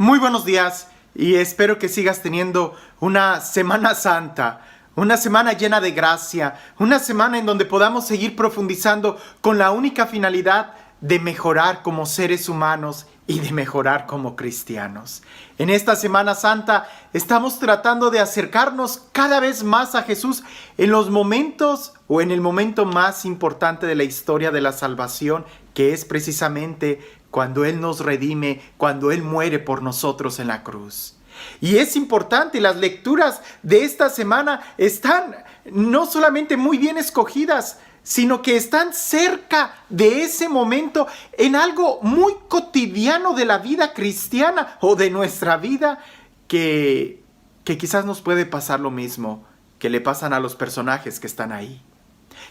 Muy buenos días y espero que sigas teniendo una Semana Santa, una semana llena de gracia, una semana en donde podamos seguir profundizando con la única finalidad de mejorar como seres humanos y de mejorar como cristianos. En esta Semana Santa estamos tratando de acercarnos cada vez más a Jesús en los momentos o en el momento más importante de la historia de la salvación, que es precisamente cuando Él nos redime, cuando Él muere por nosotros en la cruz. Y es importante, las lecturas de esta semana están no solamente muy bien escogidas, sino que están cerca de ese momento en algo muy cotidiano de la vida cristiana o de nuestra vida que quizás nos puede pasar lo mismo que le pasan a los personajes que están ahí.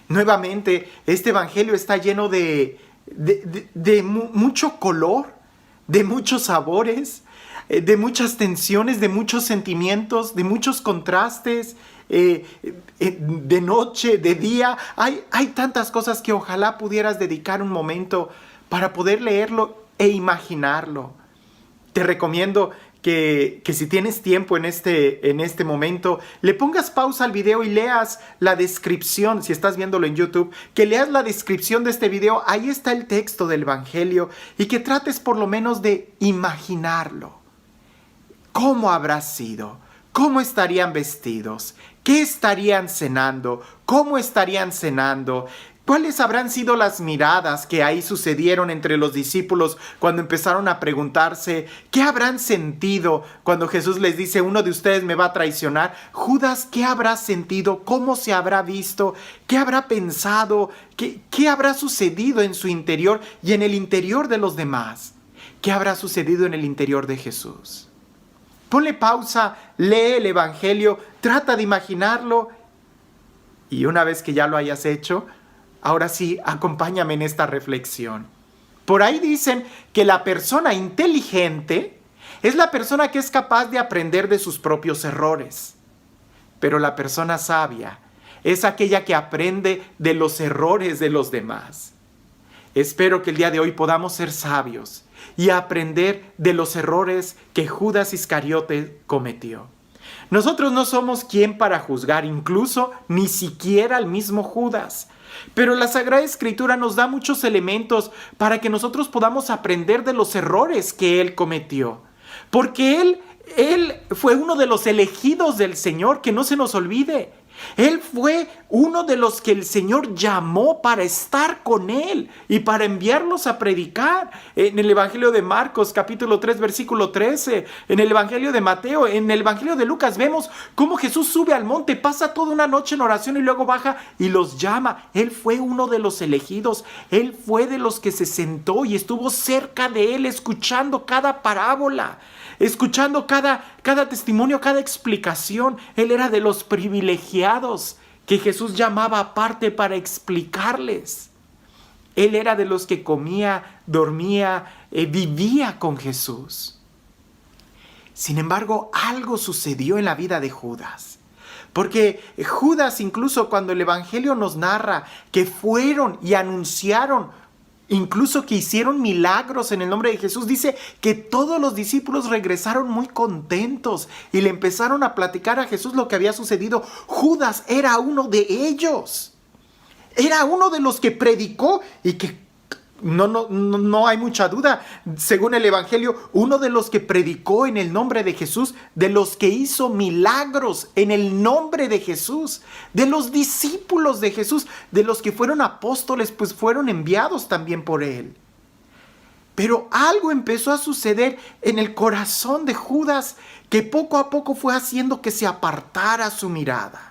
Nuevamente, este evangelio está lleno de mucho color, de muchos sabores, de muchas tensiones, de muchos sentimientos, de muchos contrastes, de noche, de día. Hay tantas cosas que ojalá pudieras dedicar un momento para poder leerlo e imaginarlo. Te recomiendo que si tienes tiempo en este momento, le pongas pausa al video y leas la descripción, si estás viéndolo en YouTube, que leas la descripción de este video, ahí está el texto del Evangelio, y que trates por lo menos de imaginarlo. ¿Cómo habrá sido? ¿Cómo estarían vestidos? ¿Qué estarían cenando? ¿Cómo estarían cenando? ¿Cuáles habrán sido las miradas que ahí sucedieron entre los discípulos cuando empezaron a preguntarse qué habrán sentido cuando Jesús les dice uno de ustedes me va a traicionar? Judas, ¿qué habrá sentido? ¿Cómo se habrá visto? ¿Qué habrá pensado? ¿Qué habrá sucedido en su interior y en el interior de los demás? ¿Qué habrá sucedido en el interior de Jesús? Ponle pausa, lee el Evangelio, trata de imaginarlo y una vez que ya lo hayas hecho, ahora sí, acompáñame en esta reflexión. Por ahí dicen que la persona inteligente es la persona que es capaz de aprender de sus propios errores. Pero la persona sabia es aquella que aprende de los errores de los demás. Espero que el día de hoy podamos ser sabios y aprender de los errores que Judas Iscariote cometió. Nosotros no somos quien para juzgar, incluso ni siquiera al mismo Judas. Pero la Sagrada Escritura nos da muchos elementos para que nosotros podamos aprender de los errores que él cometió. Porque él fue uno de los elegidos del Señor, que no se nos olvide. Él fue uno de los que el Señor llamó para estar con Él y para enviarlos a predicar. En el Evangelio de Marcos, capítulo 3, versículo 13, en el Evangelio de Mateo, en el Evangelio de Lucas, vemos cómo Jesús sube al monte, pasa toda una noche en oración y luego baja y los llama. Él fue uno de los elegidos. Él fue de los que se sentó y estuvo cerca de Él, escuchando cada parábola, escuchando cada testimonio, cada explicación. Él era de los privilegiados que Jesús llamaba aparte para explicarles. Él era de los que comía, dormía, vivía con Jesús. Sin embargo, algo sucedió en la vida de Judas. Porque Judas, incluso cuando el Evangelio nos narra que fueron y anunciaron, incluso que hicieron milagros en el nombre de Jesús, dice que todos los discípulos regresaron muy contentos y le empezaron a platicar a Jesús lo que había sucedido. Judas era uno de ellos. Era uno de los que predicó y que no hay mucha duda, según el Evangelio, uno de los que predicó en el nombre de Jesús, de los que hizo milagros en el nombre de Jesús, de los discípulos de Jesús, de los que fueron apóstoles, pues fueron enviados también por él. Pero algo empezó a suceder en el corazón de Judas que poco a poco fue haciendo que se apartara su mirada.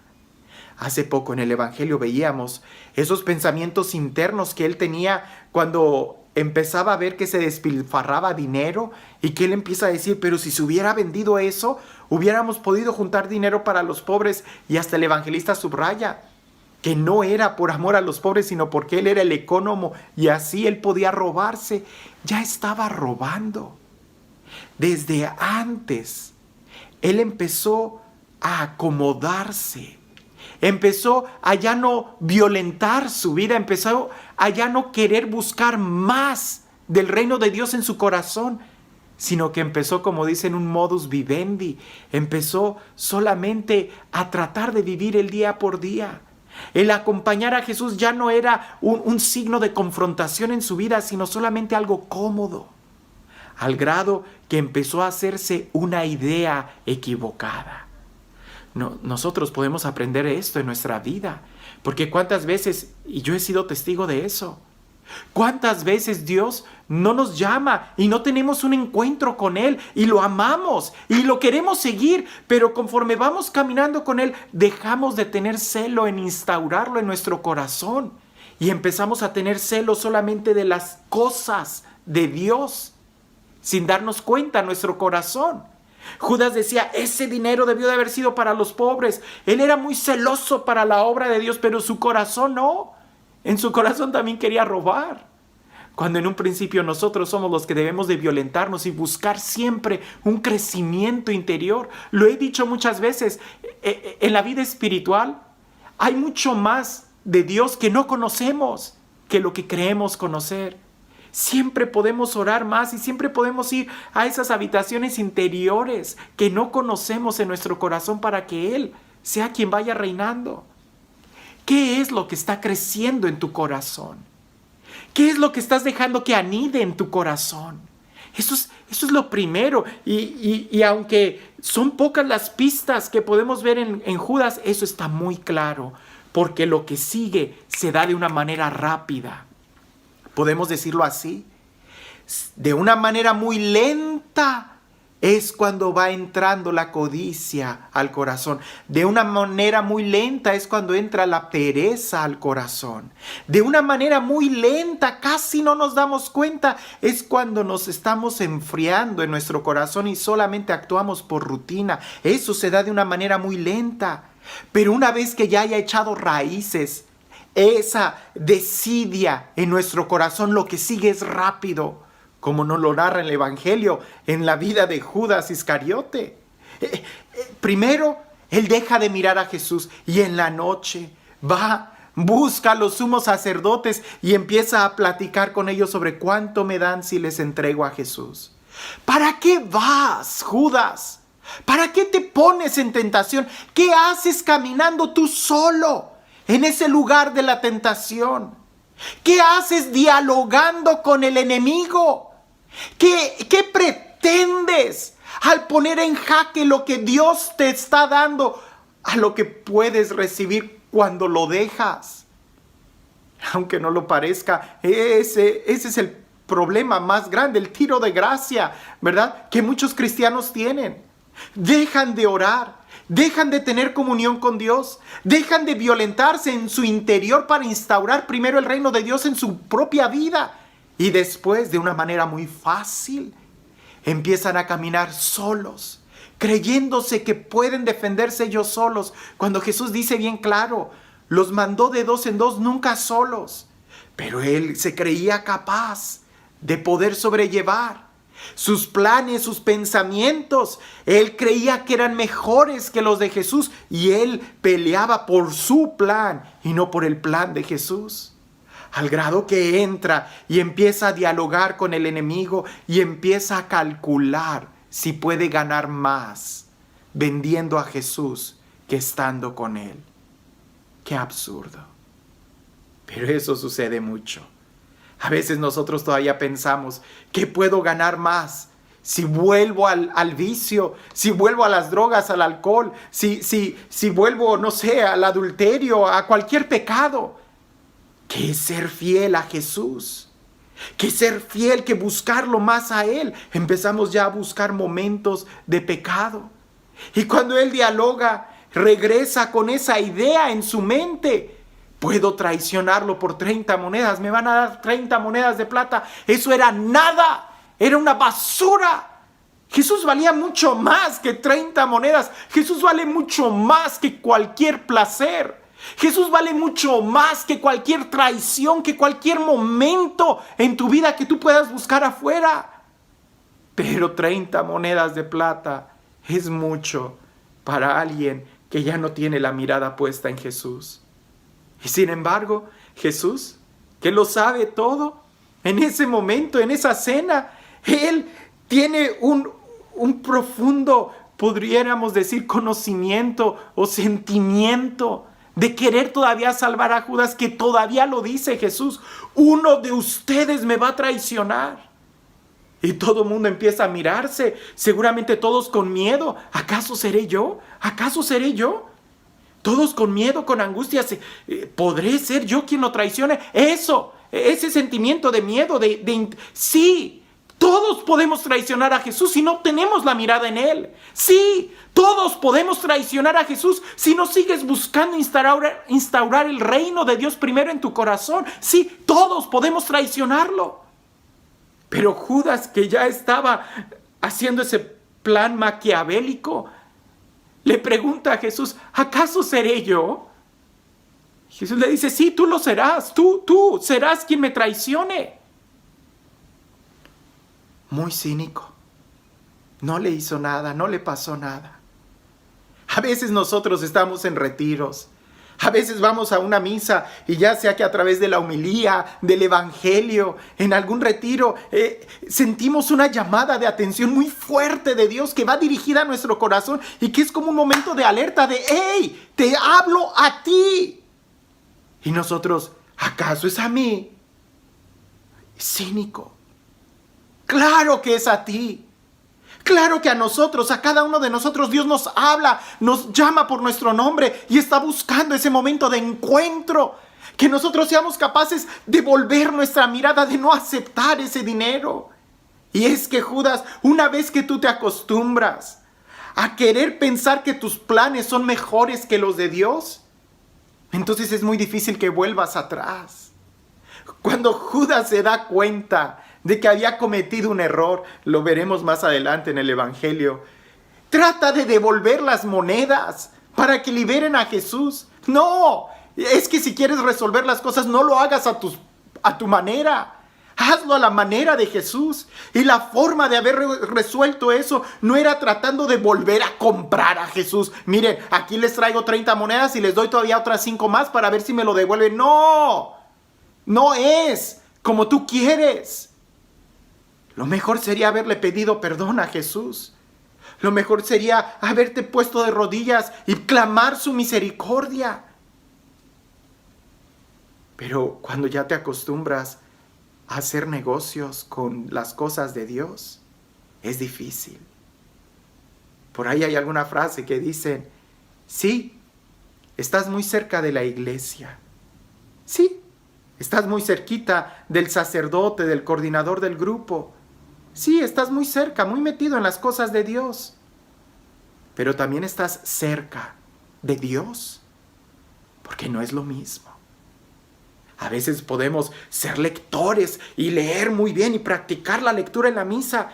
Hace poco en el Evangelio veíamos esos pensamientos internos que él tenía cuando empezaba a ver que se despilfarraba dinero y que él empieza a decir, pero si se hubiera vendido eso, hubiéramos podido juntar dinero para los pobres. Y hasta el evangelista subraya que no era por amor a los pobres, sino porque él era el ecónomo y así él podía robarse. Ya estaba robando. Desde antes, él empezó a acomodarse. Empezó a ya no violentar su vida, empezó a ya no querer buscar más del reino de Dios en su corazón, sino que empezó, como dicen, un modus vivendi. Empezó solamente a tratar de vivir el día por día. El acompañar a Jesús ya no era un signo de confrontación en su vida, sino solamente algo cómodo, al grado que empezó a hacerse una idea equivocada. Nosotros podemos aprender esto en nuestra vida, porque cuántas veces, y yo he sido testigo de eso, cuántas veces Dios no nos llama y no tenemos un encuentro con Él y lo amamos y lo queremos seguir, pero conforme vamos caminando con Él, dejamos de tener celo en instaurarlo en nuestro corazón y empezamos a tener celo solamente de las cosas de Dios, sin darnos cuenta en nuestro corazón. Judas decía, ese dinero debió de haber sido para los pobres. Él era muy celoso para la obra de Dios, pero su corazón no. En su corazón también quería robar. Cuando en un principio nosotros somos los que debemos de violentarnos y buscar siempre un crecimiento interior. Lo he dicho muchas veces, en la vida espiritual hay mucho más de Dios que no conocemos que lo que creemos conocer. Siempre podemos orar más y siempre podemos ir a esas habitaciones interiores que no conocemos en nuestro corazón para que Él sea quien vaya reinando. ¿Qué es lo que está creciendo en tu corazón? ¿Qué es lo que estás dejando que anide en tu corazón? Eso es lo primero. Y aunque son pocas las pistas que podemos ver en Judas, eso está muy claro, porque lo que sigue se da de una manera rápida. Podemos decirlo así, de una manera muy lenta es cuando va entrando la codicia al corazón. De una manera muy lenta es cuando entra la pereza al corazón. De una manera muy lenta, casi no nos damos cuenta, es cuando nos estamos enfriando en nuestro corazón y solamente actuamos por rutina. Eso se da de una manera muy lenta. Pero una vez que ya haya echado raíces, esa desidia en nuestro corazón, lo que sigue es rápido, como nos lo narra el Evangelio en la vida de Judas Iscariote. Primero, él deja de mirar a Jesús y en la noche va, busca a los sumos sacerdotes y empieza a platicar con ellos sobre cuánto me dan si les entrego a Jesús. ¿Para qué vas, Judas? ¿Para qué te pones en tentación? ¿Qué haces caminando tú solo en ese lugar de la tentación? ¿Qué haces dialogando con el enemigo? ¿Qué pretendes al poner en jaque lo que Dios te está dando a lo que puedes recibir cuando lo dejas? Aunque no lo parezca, ese es el problema más grande, el tiro de gracia, ¿verdad? Que muchos cristianos tienen. Dejan de orar, dejan de tener comunión con Dios, dejan de violentarse en su interior para instaurar primero el reino de Dios en su propia vida. Y después, de una manera muy fácil, empiezan a caminar solos, creyéndose que pueden defenderse ellos solos. Cuando Jesús dice bien claro, los mandó de dos en dos, nunca solos. Pero él se creía capaz de poder sobrellevar sus planes, sus pensamientos. Él creía que eran mejores que los de Jesús y él peleaba por su plan y no por el plan de Jesús. Al grado que entra y empieza a dialogar con el enemigo y empieza a calcular si puede ganar más vendiendo a Jesús que estando con él. ¡Qué absurdo! Pero eso sucede mucho. A veces nosotros todavía pensamos, ¿qué puedo ganar más? Si vuelvo al vicio, si vuelvo a las drogas, al alcohol, si vuelvo, no sé, al adulterio, a cualquier pecado. ¿Qué es ser fiel a Jesús? ¿Qué es ser fiel que buscarlo más a Él? Empezamos ya a buscar momentos de pecado. Y cuando Él dialoga, regresa con esa idea en su mente. Puedo traicionarlo por 30 monedas, me van a dar 30 monedas de plata. Eso era nada, era una basura. Jesús valía mucho más que 30 monedas. Jesús vale mucho más que cualquier placer. Jesús vale mucho más que cualquier traición, que cualquier momento en tu vida que tú puedas buscar afuera. Pero 30 monedas de plata es mucho para alguien que ya no tiene la mirada puesta en Jesús. Y sin embargo, Jesús, que lo sabe todo, en ese momento, en esa cena, Él tiene un profundo, podríamos decir, conocimiento o sentimiento de querer todavía salvar a Judas, que todavía lo dice Jesús: uno de ustedes me va a traicionar. Y todo el mundo empieza a mirarse, seguramente todos con miedo. ¿Acaso seré yo? ¿Acaso seré yo? Todos con miedo, con angustia. ¿Podré ser yo quien lo traicione? Ese sentimiento de miedo, sí, todos podemos traicionar a Jesús si no tenemos la mirada en Él. Sí, todos podemos traicionar a Jesús si no sigues buscando instaurar el reino de Dios primero en tu corazón. Sí, todos podemos traicionarlo. Pero Judas, que ya estaba haciendo ese plan maquiavélico, le pregunta a Jesús: ¿acaso seré yo? Jesús le dice: sí, tú lo serás, tú serás quien me traicione. Muy cínico. No le hizo nada, no le pasó nada. A veces nosotros estamos en retiros. A veces vamos a una misa y ya sea que a través de la homilía, del evangelio, en algún retiro, sentimos una llamada de atención muy fuerte de Dios que va dirigida a nuestro corazón y que es como un momento de alerta de: ¡hey! Te hablo a ti. Y nosotros: ¿acaso es a mí? Cínico. Claro que es a ti. Claro que a nosotros, a cada uno de nosotros, Dios nos habla, nos llama por nuestro nombre y está buscando ese momento de encuentro. Que nosotros seamos capaces de volver nuestra mirada, de no aceptar ese dinero. Y es que, Judas, una vez que tú te acostumbras a querer pensar que tus planes son mejores que los de Dios, entonces es muy difícil que vuelvas atrás. Cuando Judas se da cuenta de que había cometido un error, lo veremos más adelante en el evangelio, trata de devolver las monedas para que liberen a Jesús. No, es que si quieres resolver las cosas, no lo hagas a tu manera. Hazlo a la manera de Jesús. Y la forma de haber resuelto eso no era tratando de volver a comprar a Jesús. Miren, aquí les traigo 30 monedas y les doy todavía otras 5 más para ver si me lo devuelven. No, no es como tú quieres. Lo mejor sería haberle pedido perdón a Jesús. Lo mejor sería haberte puesto de rodillas y clamar su misericordia. Pero cuando ya te acostumbras a hacer negocios con las cosas de Dios, es difícil. Por ahí hay alguna frase que dice: sí, estás muy cerca de la iglesia. Sí, estás muy cerquita del sacerdote, del coordinador del grupo. Sí, estás muy cerca, muy metido en las cosas de Dios. Pero también estás cerca de Dios, porque no es lo mismo. A veces podemos ser lectores y leer muy bien y practicar la lectura en la misa,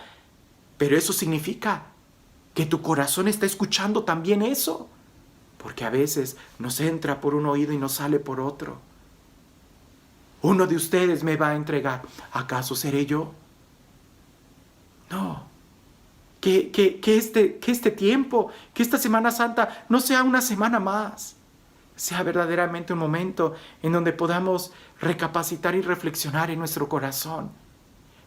pero eso significa que tu corazón está escuchando también eso, porque a veces nos entra por un oído y nos sale por otro. Uno de ustedes me va a entregar. ¿Acaso seré yo? No. Que este tiempo, que esta Semana Santa no sea una semana más. Sea verdaderamente un momento en donde podamos recapacitar y reflexionar en nuestro corazón.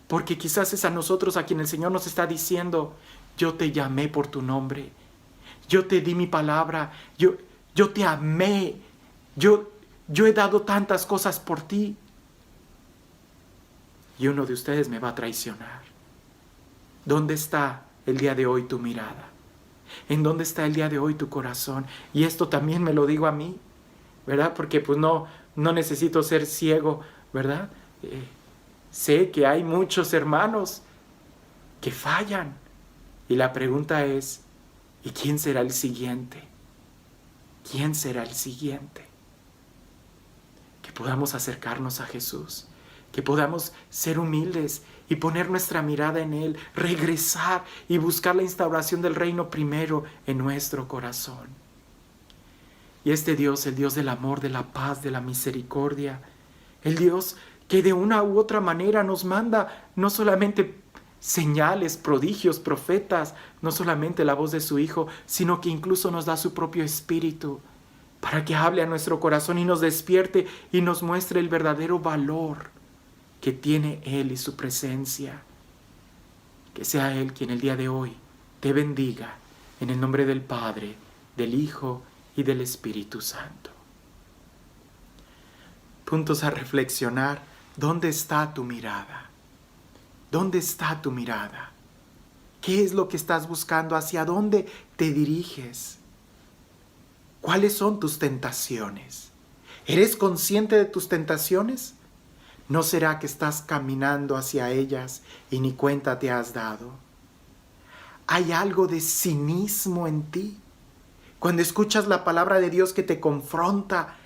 Porque quizás es a nosotros a quien el Señor nos está diciendo: yo te llamé por tu nombre. Yo te di mi palabra. Yo te amé. Yo he dado tantas cosas por ti. Y uno de ustedes me va a traicionar. ¿Dónde está el día de hoy tu mirada? ¿En dónde está el día de hoy tu corazón? Y esto también me lo digo a mí, ¿verdad? Porque pues no necesito ser ciego, ¿verdad? Sé que hay muchos hermanos que fallan. Y la pregunta es: ¿y quién será el siguiente? ¿Quién será el siguiente? Que podamos acercarnos a Jesús, que podamos ser humildes y poner nuestra mirada en Él, regresar y buscar la instauración del reino primero en nuestro corazón. Y este Dios, el Dios del amor, de la paz, de la misericordia, el Dios que de una u otra manera nos manda no solamente señales, prodigios, profetas, no solamente la voz de su Hijo, sino que incluso nos da su propio Espíritu para que hable a nuestro corazón y nos despierte y nos muestre el verdadero valor que tiene Él y su presencia. Que sea Él quien el día de hoy te bendiga en el nombre del Padre, del Hijo y del Espíritu Santo. Puntos a reflexionar. ¿Dónde está tu mirada? ¿Dónde está tu mirada? ¿Qué es lo que estás buscando? ¿Hacia dónde te diriges? ¿Cuáles son tus tentaciones? ¿Eres consciente de tus tentaciones? ¿No será que estás caminando hacia ellas y ni cuenta te has dado? ¿Hay algo de cinismo en ti? Cuando escuchas la palabra de Dios que te confronta,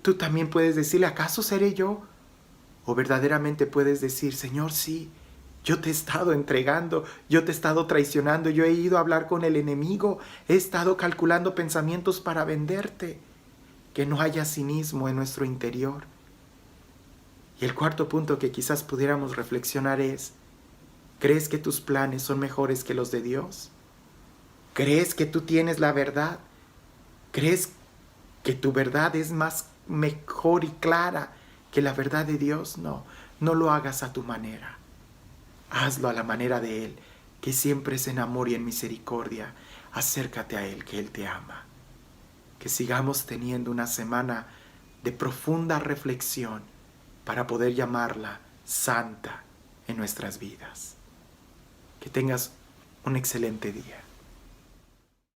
tú también puedes decirle, ¿acaso seré yo? O verdaderamente puedes decir, Señor, sí, yo te he estado entregando, yo te he estado traicionando, yo he ido a hablar con el enemigo, he estado calculando pensamientos para venderte. Que no haya cinismo en nuestro interior. Y el cuarto punto que quizás pudiéramos reflexionar es, ¿crees que tus planes son mejores que los de Dios? ¿Crees que tú tienes la verdad? ¿Crees que tu verdad es mejor y clara que la verdad de Dios? No, no lo hagas a tu manera. Hazlo a la manera de Él, que siempre es en amor y en misericordia. Acércate a Él, que Él te ama. Que sigamos teniendo una semana de profunda reflexión para poder llamarla santa en nuestras vidas. Que tengas un excelente día.